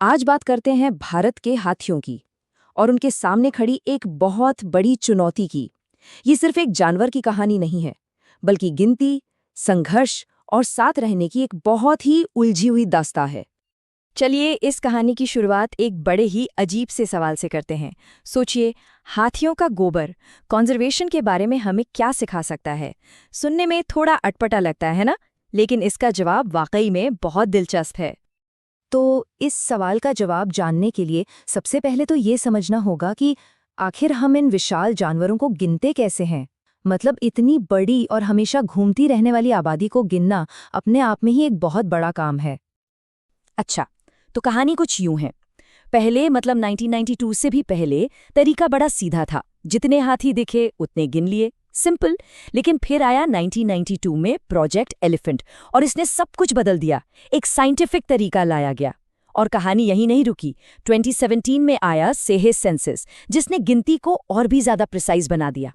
आज बात करते हैं भारत के हाथियों की और उनके सामने खड़ी एक बहुत बड़ी चुनौती की। ये सिर्फ एक जानवर की कहानी नहीं है, बल्कि गिनती, संघर्ष और साथ रहने की एक बहुत ही उलझी हुई दास्तां है। चलिए इस कहानी की शुरुआत एक बड़े ही अजीब से सवाल से करते हैं। सोचिए, हाथियों का गोबर कंजर्वेशन के बारे में हमें क्या सिखा सकता है? सुनने में थोड़ा अटपटा लगता है ना, लेकिन इसका जवाब वाकई में बहुत दिलचस्प है। तो इस सवाल का जवाब जानने के लिए सबसे पहले तो ये समझना होगा कि आखिर हम इन विशाल जानवरों को गिनते कैसे हैं। मतलब इतनी बड़ी और हमेशा घूमती रहने वाली आबादी को गिनना अपने आप में ही एक बहुत बड़ा काम है। अच्छा, तो कहानी कुछ यूं है। पहले मतलब 1992 से भी पहले तरीका बड़ा सीधा था। जितने हाथी दिखे उतने गिन लिए, सिंपल। लेकिन फिर आया 1992 में प्रोजेक्ट एलिफेंट और इसने सब कुछ बदल दिया। एक साइंटिफिक तरीका लाया गया और कहानी यहीं नहीं रुकी। 2017 में आया सेहे सेंसस, जिसने गिनती को और भी ज्यादा प्रिसाइज बना दिया।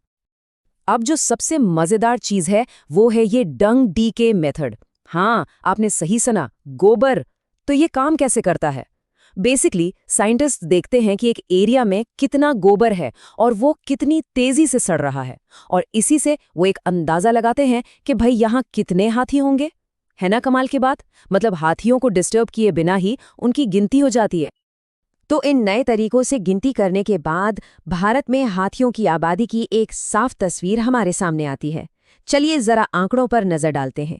अब जो सबसे मजेदार चीज है वो है ये डंग डीके मेथड। हाँ, आपने सही सुना, गोबर। तो ये काम कैसे करता है? बेसिकली साइंटिस्ट देखते हैं कि एक एरिया में कितना गोबर है और वो कितनी तेजी से सड़ रहा है, और इसी से वो एक अंदाजा लगाते हैं कि भाई यहाँ कितने हाथी होंगे। है ना कमाल की बात? मतलब हाथियों को डिस्टर्ब किए बिना ही उनकी गिनती हो जाती है। तो इन नए तरीकों से गिनती करने के बाद भारत में हाथियों की आबादी की एक साफ तस्वीर हमारे सामने आती है। चलिए जरा आंकड़ों पर नजर डालते हैं।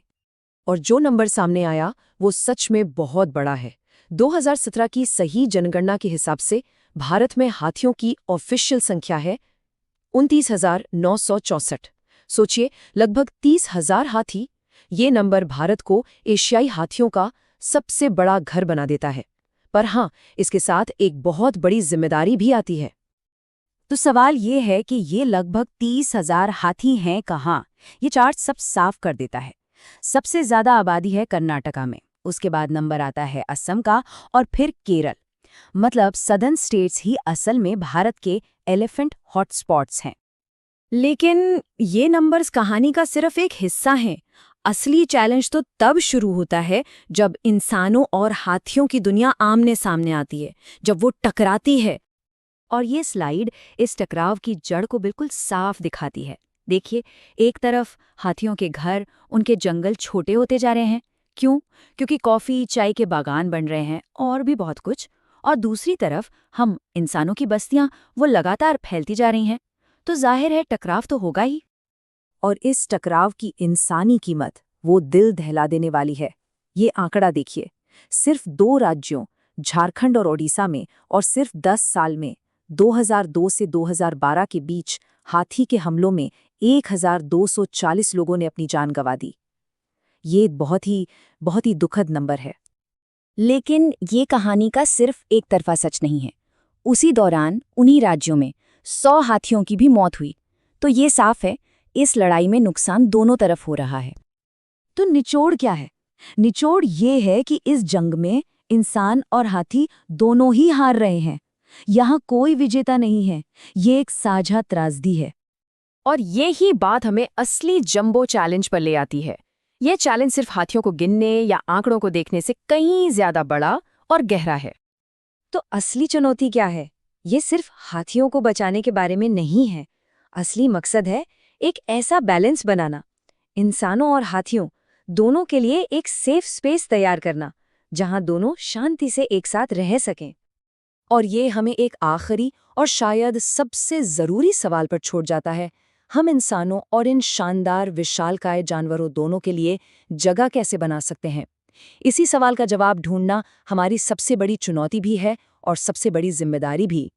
और जो नंबर सामने आया वो सच में बहुत बड़ा है। 2017 की सही जनगणना के हिसाब से भारत में हाथियों की ऑफिशियल संख्या है 29,964। सोचिए, लगभग 30,000 हाथी। ये नंबर भारत को एशियाई हाथियों का सबसे बड़ा घर बना देता है। पर हाँ, इसके साथ एक बहुत बड़ी जिम्मेदारी भी आती है। तो सवाल ये है कि ये लगभग 30,000 हाथी हैं कहाँ? ये चार्ट सब साफ कर देता है। सबसे ज्यादा आबादी है कर्नाटका में, उसके बाद नंबर आता है असम का और फिर केरल। मतलब सदर्न स्टेट्स ही असल में भारत के एलिफेंट हॉटस्पॉट्स हैं। लेकिन ये नंबर्स कहानी का सिर्फ एक हिस्सा हैं। असली चैलेंज तो तब शुरू होता है जब इंसानों और हाथियों की दुनिया आमने सामने आती है, जब वो टकराती है। और ये स्लाइड इस टकराव की जड़ को बिल्कुल साफ दिखाती है। देखिए, एक तरफ हाथियों के घर, उनके जंगल छोटे होते जा रहे हैं। क्यों? क्योंकि कॉफी, चाय के बागान बन रहे हैं और भी बहुत कुछ। और दूसरी तरफ हम इंसानों की बस्तियां, वो लगातार फैलती जा रही हैं। तो जाहिर है टकराव तो होगा ही। और इस टकराव की इंसानी कीमत वो दिल दहला देने वाली है। ये आंकड़ा देखिए, सिर्फ 2 राज्यों झारखंड और ओडिशा में और सिर्फ 10 साल में 2002 से 2012 के बीच हाथी के हमलों में 1,240 लोगों ने अपनी जान गंवा दी। ये बहुत ही दुखद नंबर है। लेकिन ये कहानी का सिर्फ एक तरफा सच नहीं है। उसी दौरान उन्हीं राज्यों में 100 हाथियों की भी मौत हुई। तो ये साफ है, इस लड़ाई में नुकसान दोनों तरफ हो रहा है। तो निचोड़ क्या है? निचोड़ ये है कि इस जंग में इंसान और हाथी दोनों ही हार रहे हैं। यहाँ कोई विजेता नहीं है, ये एक साझा त्रासदी है। और ये ही बात हमें असली जंबो चैलेंज पर ले आती है। यह चैलेंज सिर्फ हाथियों को गिनने या आंकड़ों को देखने से कहीं ज्यादा बड़ा और गहरा है। तो असली चुनौती क्या है? ये सिर्फ हाथियों को बचाने के बारे में नहीं है। असली मकसद है एक ऐसा बैलेंस बनाना, इंसानों और हाथियों दोनों के लिए एक सेफ स्पेस तैयार करना, जहां दोनों शांति से एक साथ रह सकें। और ये हमें एक आखिरी और शायद सबसे जरूरी सवाल पर छोड़ जाता है। हम इंसानों और इन शानदार विशालकाय जानवरों दोनों के लिए जगह कैसे बना सकते हैं? इसी सवाल का जवाब ढूंढना हमारी सबसे बड़ी चुनौती भी है और सबसे बड़ी जिम्मेदारी भी।